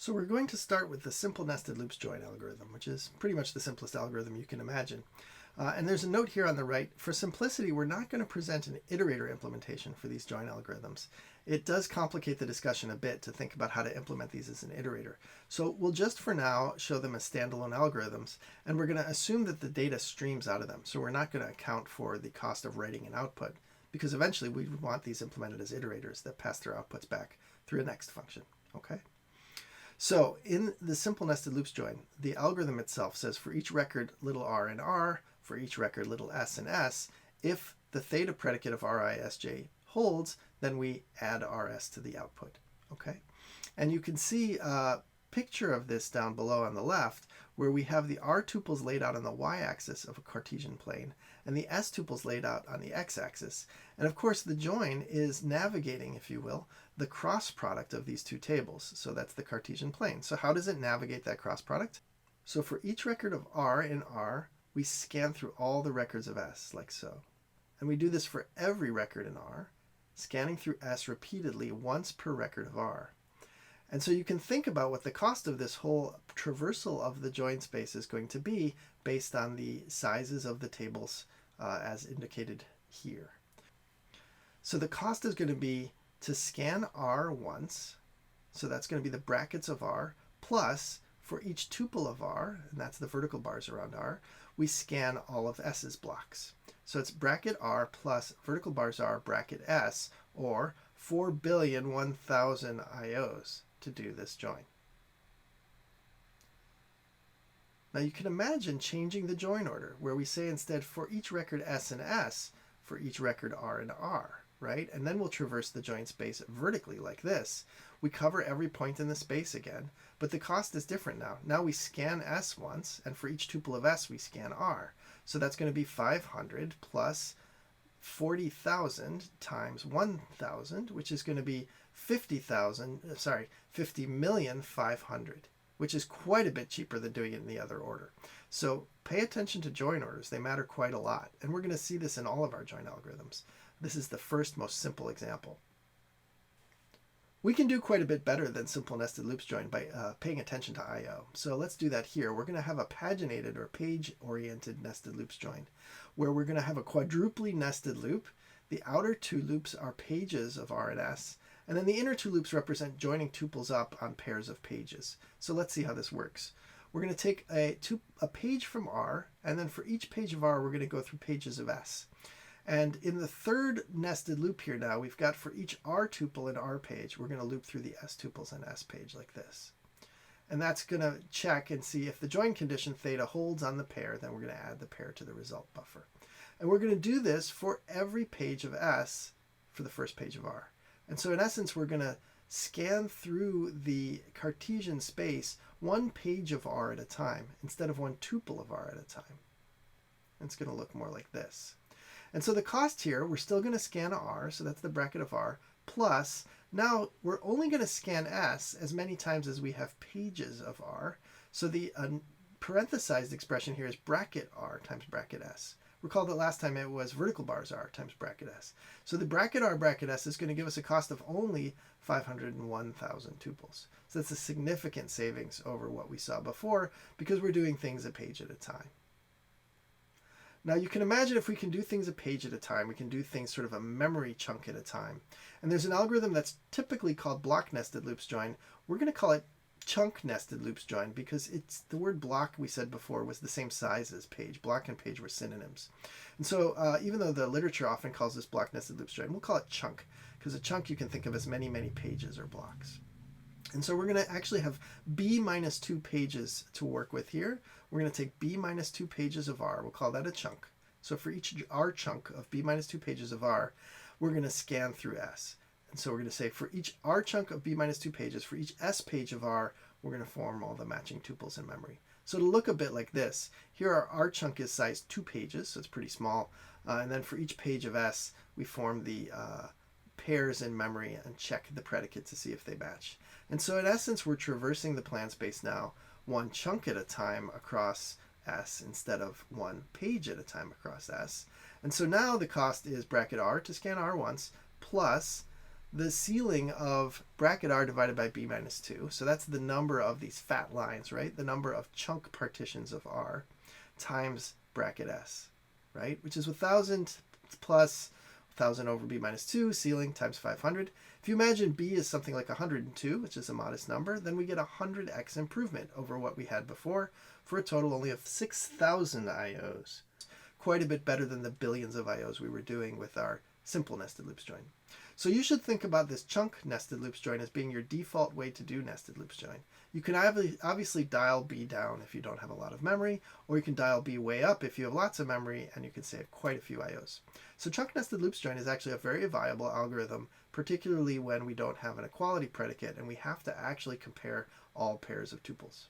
So we're going to start with the simple nested loops join algorithm, which is pretty much the simplest algorithm you can imagine. And there's a note here on the right. For simplicity, we're not going to present an iterator implementation for these join algorithms. It does complicate the discussion a bit to think about how to implement these as an iterator. So we'll just for now show them as standalone algorithms, and we're going to assume that the data streams out of them. So we're not going to account for the cost of writing an output, because eventually we want these implemented as iterators that pass their outputs back through a next function. Okay? So in the simple nested loops join, the algorithm itself says for each record little r and r, for each record little s and s, if the theta predicate of ri sj holds, then we add rs to the output. Okay? And you can see a picture of this down below on the left, where we have the r tuples laid out on the y-axis of a Cartesian plane and the s tuples laid out on the x-axis. And of course the join is navigating, if you will, the cross product of these two tables. So that's the Cartesian plane. So how does it navigate that cross product? So for each record of r in R, we scan through all the records of S, like so. And we do this for every record in R, scanning through S repeatedly once per record of R. And so you can think about what the cost of this whole traversal of the join space is going to be based on the sizes of the tables as indicated here. So the cost is going to be to scan R once, so that's going to be the brackets of R, plus for each tuple of R, and that's the vertical bars around R, we scan all of S's blocks. So it's bracket R plus vertical bars R bracket S, or 4,000,000,000 IOs to do this join. Now you can imagine changing the join order, where we say instead for each record S and S, for each record R and R, right? And then we'll traverse the join space vertically like this. We cover every point in the space again, but the cost is different now. Now we scan S once, and for each tuple of S we scan R. So that's going to be 500 plus 40,000 times 1,000, which is going to be 50,500,000, which is quite a bit cheaper than doing it in the other order. So pay attention to join orders. They matter quite a lot. And we're going to see this in all of our join algorithms. This is the first most simple example. We can do quite a bit better than simple nested loops join by paying attention to I/O. So let's do that here. We're going to have a paginated or page-oriented nested loops join, where we're going to have a quadruply nested loop. The outer two loops are pages of R and S, and then the inner two loops represent joining tuples up on pairs of pages. So let's see how this works. We're going to take a page from R, and then for each page of R, we're going to go through pages of S. And in the third nested loop here now, we've got for each R tuple in R page, we're going to loop through the S tuples in S page like this. And that's going to check and see if the join condition theta holds on the pair, then we're going to add the pair to the result buffer. And we're going to do this for every page of S for the first page of R. And so in essence, we're going to scan through the Cartesian space one page of R at a time instead of one tuple of R at a time. And it's going to look more like this. And so the cost here, we're still going to scan R, so that's the bracket of R, plus now we're only going to scan S as many times as we have pages of R. So the parenthesized expression here is bracket R times bracket S. Recall that last time it was vertical bars R times bracket S. So the bracket R bracket S is going to give us a cost of only 501,000 tuples. So that's a significant savings over what we saw before, because we're doing things a page at a time. Now you can imagine if we can do things a page at a time, we can do things sort of a memory chunk at a time. And there's an algorithm that's typically called block nested loops join. We're going to call it chunk nested loops join because it's the word block we said before was the same size as page. Block and page were synonyms. And so even though the literature often calls this block nested loops join, we'll call it chunk, because a chunk you can think of as many, many pages or blocks. And so we're going to actually have b minus 2 pages to work with here. We're going to take b minus 2 pages of R. We'll call that a chunk. So for each R chunk of b minus 2 pages of R, we're going to scan through S. And so we're going to say for each R chunk of b minus 2 pages, for each S page of R, we're going to form all the matching tuples in memory. So it'll look a bit like this. Here our R chunk is size 2 pages, so it's pretty small. And then for each page of S, we form the pairs in memory and check the predicate to see if they match. And so in essence, we're traversing the plan space now one chunk at a time across S instead of one page at a time across S. And so now the cost is bracket R to scan R once plus the ceiling of bracket r divided by b minus 2, so that's the number of these fat lines, right? The number of chunk partitions of r times bracket s, right? Which is 1,000 plus 1,000 over b minus 2, ceiling times 500. If you imagine b is something like 102, which is a modest number, then we get 100x improvement over what we had before for a total only of 6,000 IOs. Quite a bit better than the billions of IOs we were doing with our simple nested loops join. So you should think about this chunk nested loops join as being your default way to do nested loops join. You can obviously dial B down if you don't have a lot of memory, or you can dial B way up if you have lots of memory and you can save quite a few IOs. So chunk nested loops join is actually a very viable algorithm, particularly when we don't have an equality predicate and we have to actually compare all pairs of tuples.